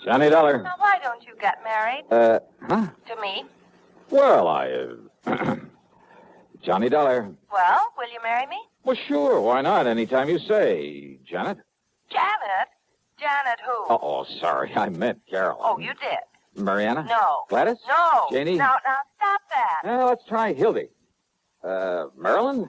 Johnny Dollar. Now, why don't you get married? Huh? To me. Well, Johnny Dollar. Well, will you marry me? Well, sure. Why not? Anytime you say. Janet? Janet? Janet who? Oh, sorry. I meant Carol. Oh, you did? Mariana? No. Gladys? No. Janie? Now, stop that. Let's try Hildy. Marilyn?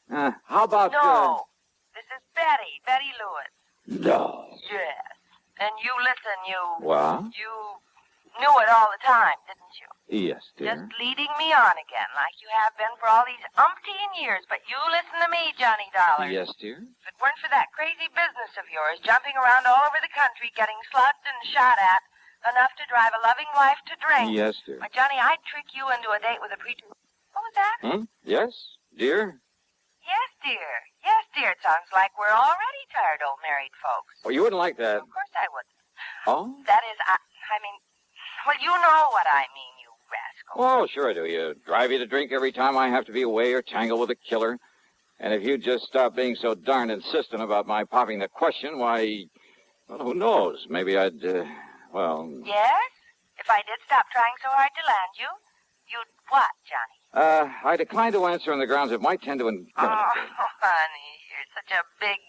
How about... No. This is Betty. Betty Lewis. No. Yes. And you listen, What? You knew it all the time, didn't you? Yes, dear. Just leading me on again, like you have been for all these umpteen years. But you listen to me, Johnny Dollar. Yes, dear. If it weren't for that crazy business of yours, jumping around all over the country, getting slugged and shot at, enough to drive a loving wife to drink. Yes, dear. Why, Johnny, I'd trick you into a date with a preacher. What was that? Yes, dear? Yes, dear. Yes, dear. It sounds like we're already tired old married folks. Well, you wouldn't like that. Of course I wouldn't. Oh? That is, I mean, well, you know what I mean, you rascal. Oh, sure I do. You drive you to drink every time I have to be away or tangle with a killer. And if you'd just stop being so darned insistent about my popping the question, why, well, who knows? Maybe I'd, well... Yes? If I did stop trying so hard to land you, you'd what, Johnny? I decline to answer on the grounds it might tend to incriminate. Oh, honey, you're such a big,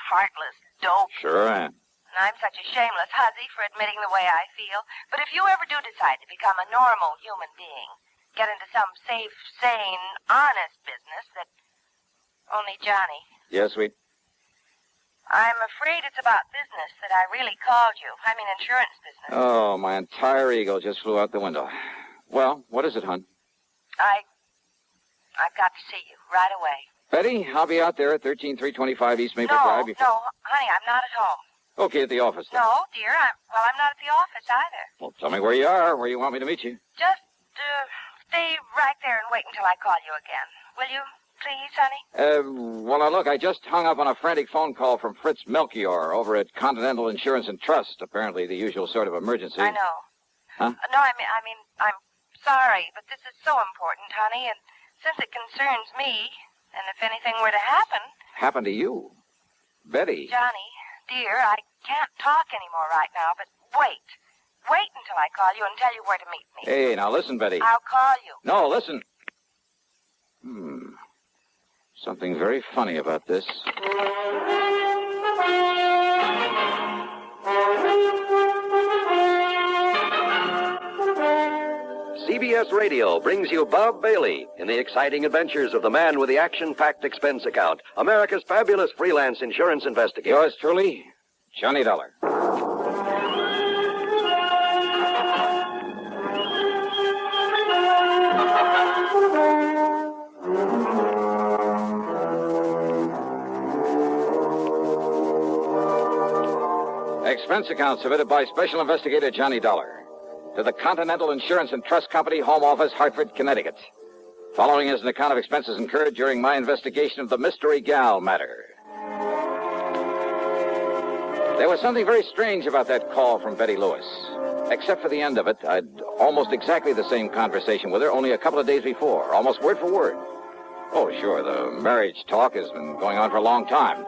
heartless dope. Sure am. And I'm such a shameless hussy for admitting the way I feel. But if you ever do decide to become a normal human being, get into some safe, sane, honest business that only Johnny... Yes, sweet? I'm afraid it's about business that I really called you. I mean insurance business. Oh, my entire ego just flew out the window. Well, what is it, hon? I've got to see you right away. Betty, I'll be out there at 13325 East Maple Drive. No, honey, I'm not at home. Okay, at the office then. No, dear, I'm not at the office either. Well, tell me where you are, where you want me to meet you. Just, stay right there and wait until I call you again. Will you, please, honey? Well, now, look, I just hung up on a frantic phone call from Fritz Melchior over at Continental Insurance and Trust. Apparently the usual sort of emergency. I know. Huh? No, I mean, I'm sorry, but this is so important, honey, and since it concerns me, and if anything were to happen... Happen to you? Betty? Johnny, dear, I can't talk anymore right now, but wait. Wait until I call you and tell you where to meet me. Hey, now listen, Betty. I'll call you. No, listen. Something very funny about this. CBS Radio brings you Bob Bailey in the exciting adventures of the man with the action-packed expense account, America's fabulous freelance insurance investigator. Yours truly, Johnny Dollar. Expense account submitted by Special Investigator Johnny Dollar to the Continental Insurance and Trust Company, Home Office, Hartford, Connecticut. Following is an account of expenses incurred during my investigation of the Mystery Gal matter. There was something very strange about that call from Betty Lewis. Except for the end of it, I'd almost exactly the same conversation with her only a couple of days before, almost word for word. Oh, sure, the marriage talk has been going on for a long time.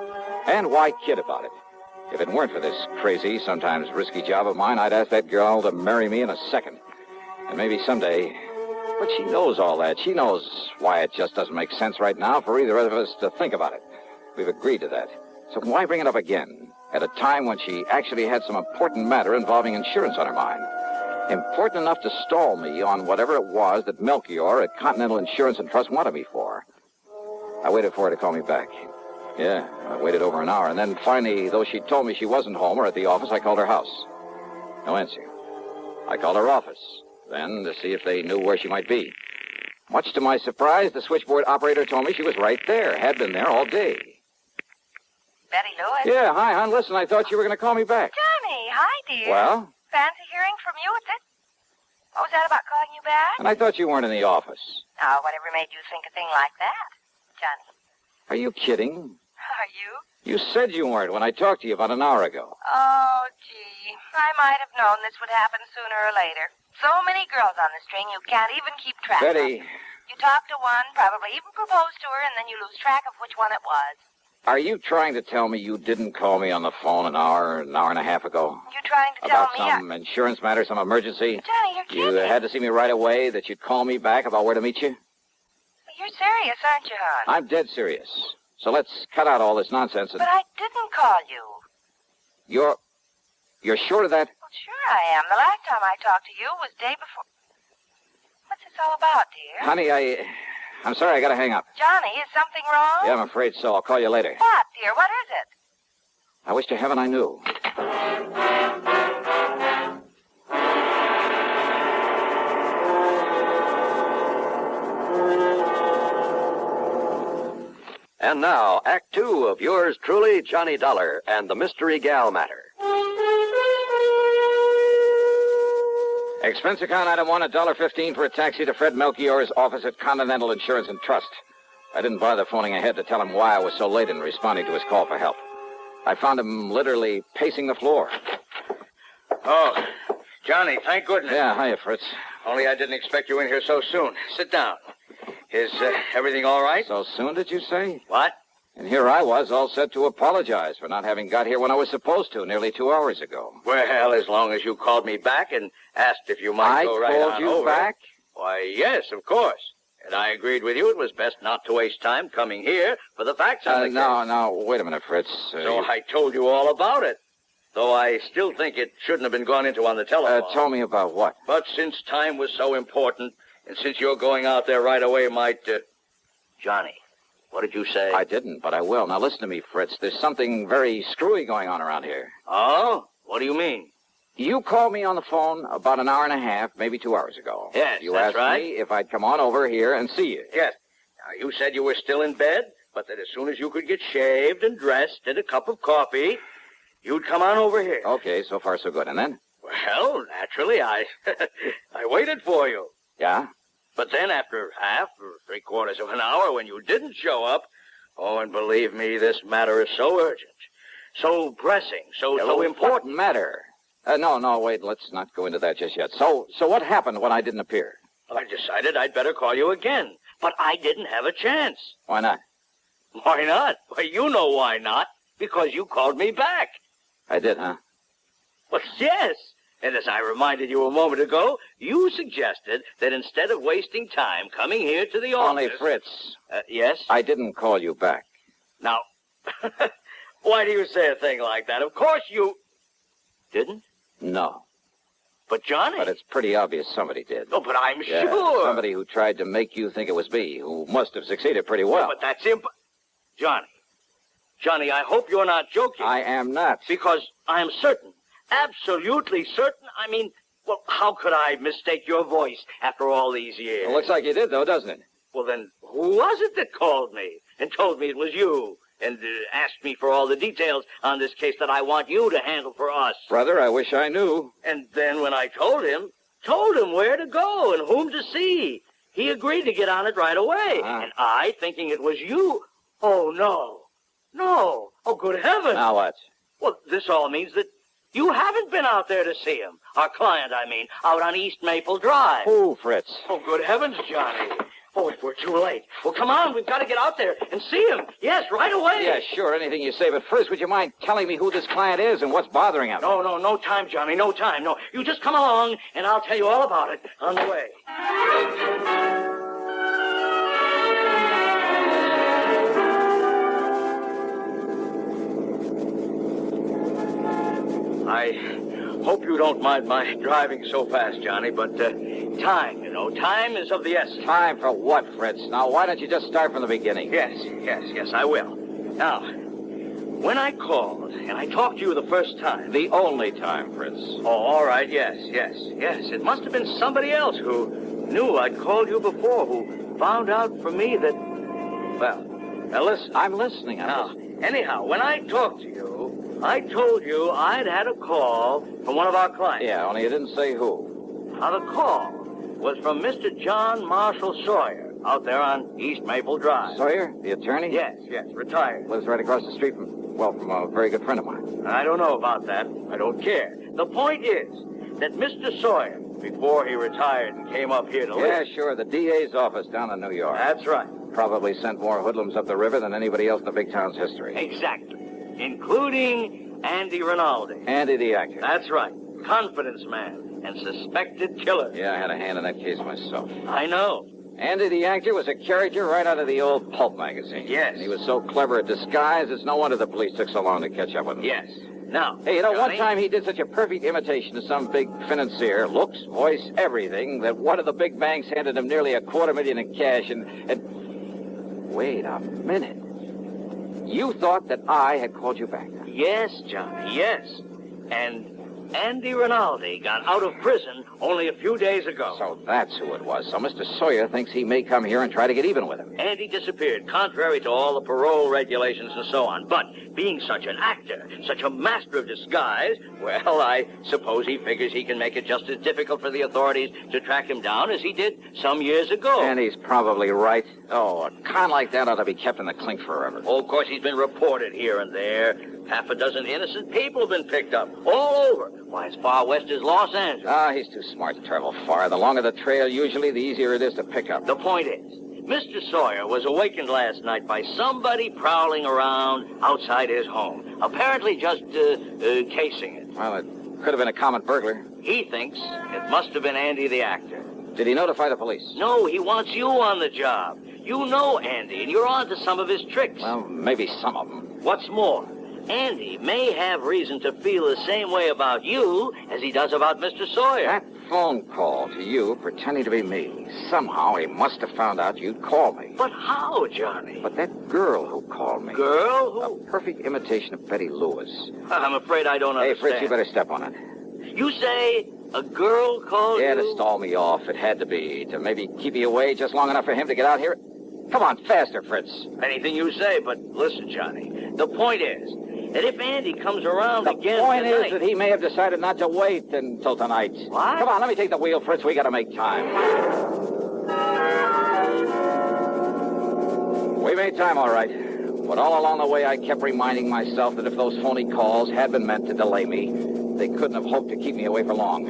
And why kid about it? If it weren't for this crazy, sometimes risky job of mine, I'd ask that girl to marry me in a second. And maybe someday. But she knows all that. She knows why it just doesn't make sense right now for either of us to think about it. We've agreed to that. So why bring it up again at a time when she actually had some important matter involving insurance on her mind? Important enough to stall me on whatever it was that Melchior at Continental Insurance and Trust wanted me for. I waited for her to call me back. Yeah, I waited over an hour, and then finally, though she told me she wasn't home or at the office, I called her house. No answer. I called her office, then to see if they knew where she might be. Much to my surprise, the switchboard operator told me she was right there, had been there all day. Betty Lewis? Yeah, hi, hon. Listen, I thought you were going to call me back. Johnny, hi, dear. Well? Fancy hearing from you at this? What was that about calling you back? And I thought you weren't in the office. Oh, whatever made you think a thing like that, Johnny? Are you kidding? Are you? You said you weren't when I talked to you about an hour ago. Oh, gee. I might have known this would happen sooner or later. So many girls on the string, you can't even keep track of. Betty. You talk to one, probably even propose to her, and then you lose track of which one it was. Are you trying to tell me you didn't call me on the phone an hour and a half ago? You trying to tell About me... some insurance matter, some emergency? Johnny, you're You kidding. had to see me right away, that you'd call me back about where to meet you? You're serious, aren't you, hon? I'm dead serious. So let's cut out all this nonsense and... But I didn't call you. You're sure of that? Well, sure I am. The last time I talked to you was day before... What's this all about, dear? Honey, I'm sorry, I gotta hang up. Johnny, is something wrong? Yeah, I'm afraid so. I'll call you later. What, dear? What is it? I wish to heaven I knew. And now, Act Two of yours truly, Johnny Dollar, and the Mystery Gal Matter. Expense account item 1, $1.15 for a taxi to Fred Melchior's office at Continental Insurance and Trust. I didn't bother phoning ahead to tell him why I was so late in responding to his call for help. I found him literally pacing the floor. Oh, Johnny, thank goodness. Yeah, hiya, Fritz. Only I didn't expect you in here so soon. Sit down. Is everything all right? So soon, did you say? What? And here I was, all set to apologize for not having got here when I was supposed to, nearly 2 hours ago. Well, as long as you called me back and asked if you might go right on I called you over. back? Why, yes, of course. And I agreed with you it was best not to waste time coming here for the facts on the case. No, wait a minute, Fritz. So I told you all about it. Though I still think it shouldn't have been gone into on the telephone. Tell me about what? But since time was so important, and since you're going out there right away might... Johnny, what did you say? I didn't, but I will. Now listen to me, Fritz. There's something very screwy going on around here. Oh? What do you mean? You called me on the phone about an hour and a half, maybe 2 hours ago. Yes, you that's asked right. me if I'd come on over here and see you. Yes. Now, you said you were still in bed, but that as soon as you could get shaved and dressed and a cup of coffee, you'd come on over here. Okay, so far so good. And then? Well, naturally, I waited for you. Yeah? But then after half or three-quarters of an hour when you didn't show up, oh, and believe me, this matter is so urgent, so pressing, so important. Matter? No, wait, let's not go into that just yet. So what happened when I didn't appear? I decided I'd better call you again, but I didn't have a chance. Why not? Why not? Why, you know why not. Because you called me back. I did, huh? Well, yes. And as I reminded you a moment ago, you suggested that instead of wasting time coming here to the office... Only Fritz. Yes? I didn't call you back. Now, why do you say a thing like that? Of course you... Didn't? No. But Johnny... But it's pretty obvious somebody did. Oh, but I'm Yeah, sure. somebody who tried to make you think it was me, who must have succeeded pretty well. But that's Johnny, I hope you're not joking. I am not. Because I'm certain, absolutely certain. I mean, well, how could I mistake your voice after all these years? It looks like you did, though, doesn't it? Well, then, who was it that called me and told me it was you and asked me for all the details on this case that I want you to handle for us? Brother, I wish I knew. And then when I told him where to go and whom to see, he agreed to get on it right away. And I, thinking it was you, oh, no. Oh, good heavens. Now what? Well, this all means that you haven't been out there to see him. Our client, I mean, out on East Maple Drive. Who, Fritz? Oh, good heavens, Johnny. Oh, if we're too late. Well, come on, we've got to get out there and see him. Yes, right away. Yeah, sure, anything you say. But first, would you mind telling me who this client is and what's bothering him? No time, Johnny, no time. No, you just come along, and I'll tell you all about it on the way. I hope you don't mind my driving so fast, Johnny, but time is of the essence. Time for what, Fritz? Now, why don't you just start from the beginning? Yes, I will. Now, when I called and I talked to you the first time... The only time, Fritz. Oh, all right, yes. It must have been somebody else who knew I'd called you before, who found out from me that... Well, now listen. I'm listening. Anyhow, when I talked to you, I told you I'd had a call from one of our clients. Yeah, only you didn't say who. Now, the call was from Mr. John Marshall Sawyer out there on East Maple Drive. Sawyer, the attorney? Yes, retired. Lives right across the street from a very good friend of mine. I don't know about that. I don't care. The point is that Mr. Sawyer, before he retired and came up here to live... Yeah, sure, the DA's office down in New York. That's right. probably sent more hoodlums up the river than anybody else in the big town's history. Exactly. Including Andy Rinaldi. Andy the actor. That's right. Confidence man and suspected killer. Yeah, I had a hand in that case myself. I know. Andy the actor was a character right out of the old pulp magazine. Yes. And he was so clever at disguise, it's no wonder the police took so long to catch up with him. Yes. Now, Hey, you know, Johnny, one time he did such a perfect imitation of some big financier, looks, voice, everything, that one of the big banks handed him nearly $250,000 in cash and... Wait a minute. You thought that I had called you back? Yes, Johnny, yes. And Andy Rinaldi got out of prison only a few days ago. So that's who it was. So Mr. Sawyer thinks he may come here and try to get even with him. Andy disappeared, contrary to all the parole regulations and so on. But being such an actor, such a master of disguise, well, I suppose he figures he can make it just as difficult for the authorities to track him down as he did some years ago. And he's probably right. Oh, a con like that ought to be kept in the clink forever. Oh, of course, he's been reported here and there. Half a dozen innocent people have been picked up all over. Why, as far west as Los Angeles. Ah, he's too smart to travel far. The longer the trail, usually, the easier it is to pick up. The point is, Mr. Sawyer was awakened last night by somebody prowling around outside his home, apparently just casing it. Well, it could have been a common burglar. He thinks it must have been Andy the actor. Did he notify the police? No, he wants you on the job. You know Andy, and you're on to some of his tricks. Well, maybe some of them. What's more, Andy may have reason to feel the same way about you as he does about Mr. Sawyer. That phone call to you, pretending to be me, somehow he must have found out you'd call me. But how, Johnny? But that girl who called me... Girl who? A perfect imitation of Betty Lewis. I'm afraid I don't Hey, understand. Fritz, you better step on it. You say a girl called Yeah, you? to stall me off. It had to be. To maybe keep you away just long enough for him to get out here. Come on, faster, Fritz. Anything you say, but listen, Johnny. The point is that if Andy comes around again The point tonight... is that he may have decided not to wait until tonight. What? Come on, let me take the wheel, Fritz. We gotta make time. We made time, all right. But all along the way, I kept reminding myself that if those phony calls had been meant to delay me, they couldn't have hoped to keep me away for long.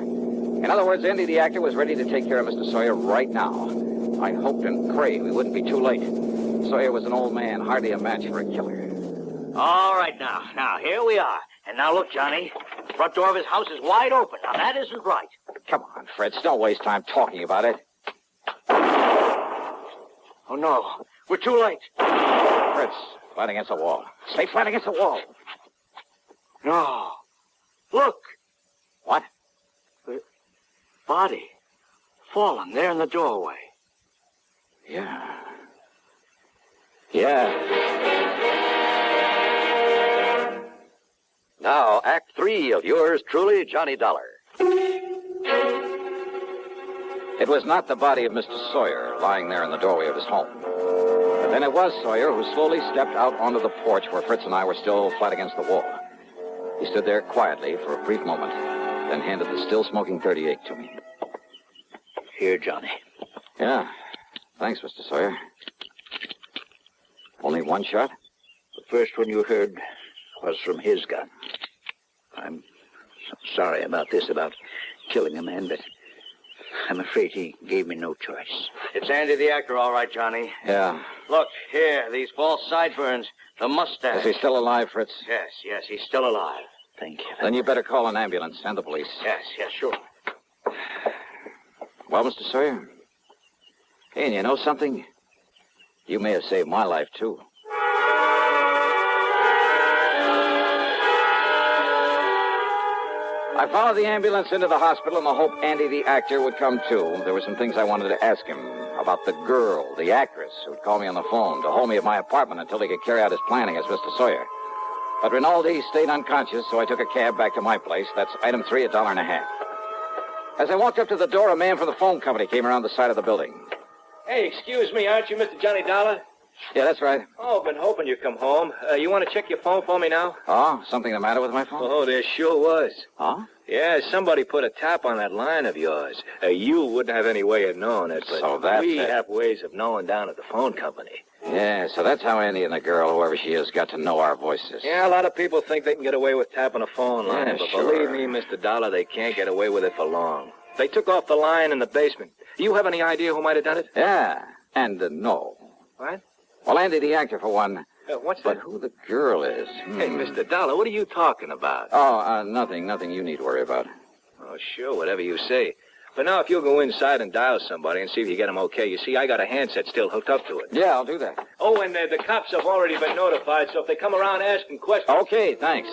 In other words, Andy the actor was ready to take care of Mr. Sawyer right now. I hoped and prayed we wouldn't be too late. Sawyer was an old man, hardly a match for a killer. All right, now, here we are. And now look, Johnny, the front door of his house is wide open. Now, that isn't right. Come on, Fritz, don't waste time talking about it. Oh, no, we're too late. Fritz, flat against the wall. Stay flat against the wall. No. Look, What? body, fallen there in the doorway. Yeah. Yeah. Now, Act 3 of yours truly, Johnny Dollar. It was not the body of Mr. Sawyer lying there in the doorway of his home. But then it was Sawyer who slowly stepped out onto the porch where Fritz and I were still flat against the wall. He stood there quietly for a brief moment, then handed the still-smoking .38 to me. Here, Johnny. Yeah. Thanks, Mr. Sawyer. Only one shot? The first one you heard was from his gun. I'm sorry about this, about killing a man, but I'm afraid he gave me no choice. It's Andy the actor, all right, Johnny. Yeah. Look, here, these false sideburns, the mustache. Is he still alive, Fritz? Yes, he's still alive. Thank you. Then you better call an ambulance and the police. Yes, sure. Well, Mr. Sawyer? Hey, and you know something? You may have saved my life, too. I followed the ambulance into the hospital in the hope Andy the actor would come, too. There were some things I wanted to ask him about the girl, the actress, who'd call me on the phone to hold me at my apartment until he could carry out his plan against Mr. Sawyer. But Rinaldi stayed unconscious, so I took a cab back to my place. That's item 3, $1.50. As I walked up to the door, a man from the phone company came around the side of the building. Hey, excuse me, aren't you Mr. Johnny Dollar? Yeah, that's right. Oh, I've been hoping you'd come home. You want to check your phone for me now? Oh, something the matter with my phone? Oh, there sure was. Oh? Yeah, somebody put a tap on that line of yours. You wouldn't have any way of knowing it, but So that's we it. have ways of knowing down at the phone company. Yeah, so that's how Andy and the girl, whoever she is, got to know our voices. Yeah, a lot of people think they can get away with tapping a phone line, Yeah, but sure. believe me, Mr. Dollar, they can't get away with it for long. They took off the line in the basement. Do you have any idea who might have done it? Yeah, and no. What? Well, Andy, the actor, for one. What's But that? who the girl is? Hey, Mr. Dollar, what are you talking about? Oh, nothing you need to worry about. Oh, sure, whatever you say. But now if you'll go inside and dial somebody and see if you get them okay. You see, I got a handset still hooked up to it. Yeah, I'll do that. Oh, and the cops have already been notified, so if they come around asking questions... Okay, thanks.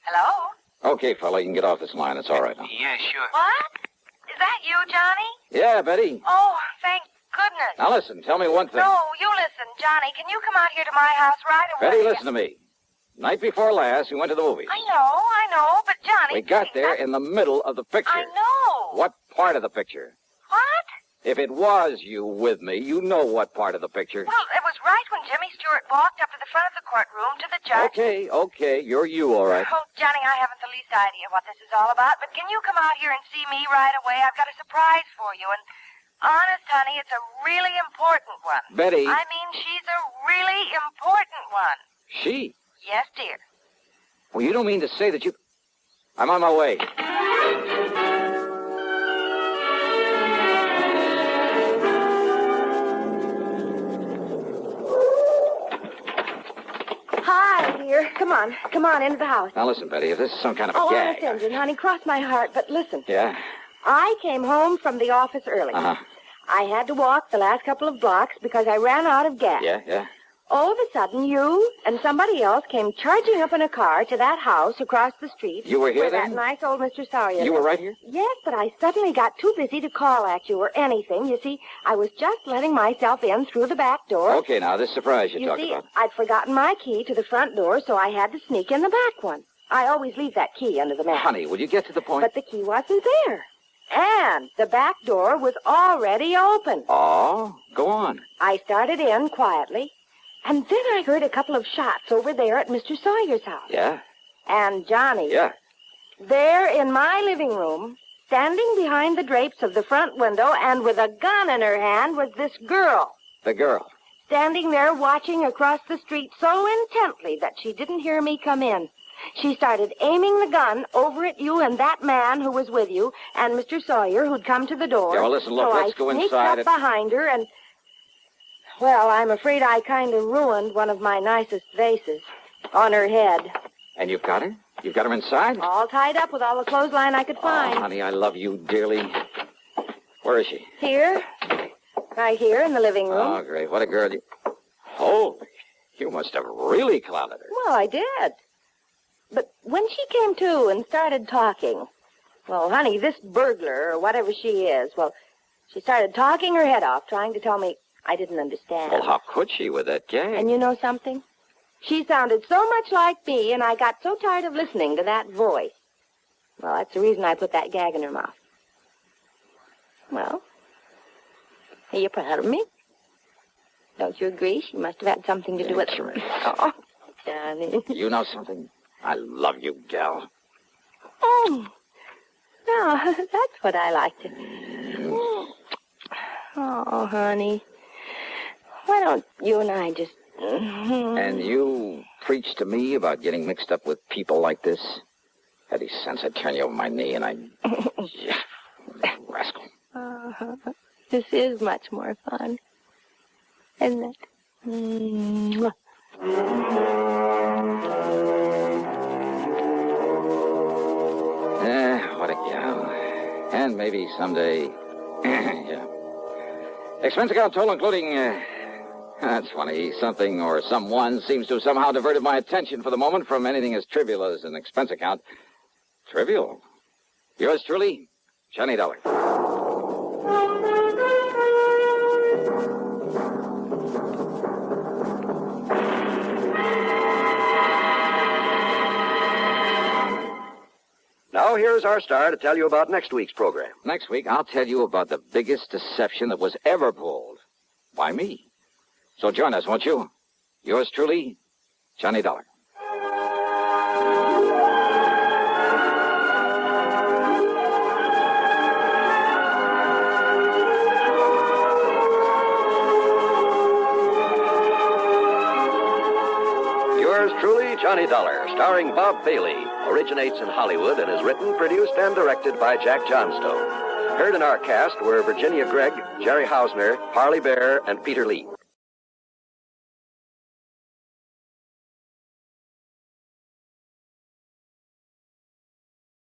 Hello? Okay, fella, you can get off this line. It's all right now. Yeah, sure. What? Is that you, Johnny? Yeah, Betty. Oh, thank goodness. Now listen, tell me one thing. No, you listen, Johnny. Can you come out here to my house right away? Betty, listen to me. Night before last, we went to the movies. I know, but Johnny... We got there in the middle of the picture. I know. What part of the picture? What? If it was you with me, you know what part of the picture. Well, it was right when Jimmy Stewart walked up to the front of the courtroom to the judge. Okay, you're you, all right. Oh, Johnny, I haven't the least idea what this is all about, but can you come out here and see me right away? I've got a surprise for you, and honest, honey, it's a really important one. Betty. I mean, she's a really important one. She? Yes, dear. Well, you don't mean to say that you... I'm on my way. Hi, dear. Come on into the house. Now listen, Betty, if this is some kind of a Oh, gag... honest engine, honey, cross my heart, but listen. Yeah? I came home from the office early. Uh-huh. I had to walk the last couple of blocks because I ran out of gas. Yeah? All of a sudden, you and somebody else came charging up in a car to that house across the street. You were here where then? that nice old Mr. Sawyer You were lived. right here? Yes, but I suddenly got too busy to call at you or anything. You see, I was just letting myself in through the back door. Okay, now, this surprise you You talked see, about. I'd forgotten my key to the front door, so I had to sneak in the back one. I always leave that key under the mat. Honey, would you get to the point? But the key wasn't there. And the back door was already open. Oh, go on. I started in quietly, and then I heard a couple of shots over there at Mr. Sawyer's house. Yeah? And Johnny, Yeah. there in my living room, standing behind the drapes of the front window and with a gun in her hand, was this girl. The girl. Standing there watching across the street so intently that she didn't hear me come in. She started aiming the gun over at you and that man who was with you and Mr. Sawyer who'd come to the door. Yeah, well, listen, look, so let's go I sneaked inside up and- behind her and... Well, I'm afraid I kind of ruined one of my nicest vases on her head. And you've got her? You've got her inside? All tied up with all the clothesline I could find. Oh, honey, I love you dearly. Where is she? Here. Right here in the living room. Oh, great. What a girl. Holy, you must have really clouded her. Well, I did. But when she came to and started talking, well, honey, this burglar or whatever she is, well, she started talking her head off, trying to tell me I didn't understand. Well, how could she with that gag? And you know something? She sounded so much like me, and I got so tired of listening to that voice. Well, that's the reason I put that gag in her mouth. Well, are you proud of me? Don't you agree? She must have had something to do with it. Oh, Johnny. You know something? I love you, gal. Oh, no, that's what I like to... Oh, honey. Why don't you and I just... And you preach to me about getting mixed up with people like this? Had any sense, I'd turn you over my knee and I'd... Yeah, rascal. This is much more fun, isn't it? Mwah. What a gal. And maybe someday... Yeah. Expense account total including... That's funny. Something or someone seems to have somehow diverted my attention for the moment from anything as trivial as an expense account. Trivial? Yours truly, Johnny Dollar. Now here's our star to tell you about next week's program. Next week, I'll tell you about the biggest deception that was ever pulled. By me. So join us, won't you? Yours truly, Johnny Dollar. Yours truly, Johnny Dollar, starring Bob Bailey, originates in Hollywood and is written, produced, and directed by Jack Johnstone. Heard in our cast were Virginia Gregg, Jerry Hausner, Harley Bear, and Peter Lee.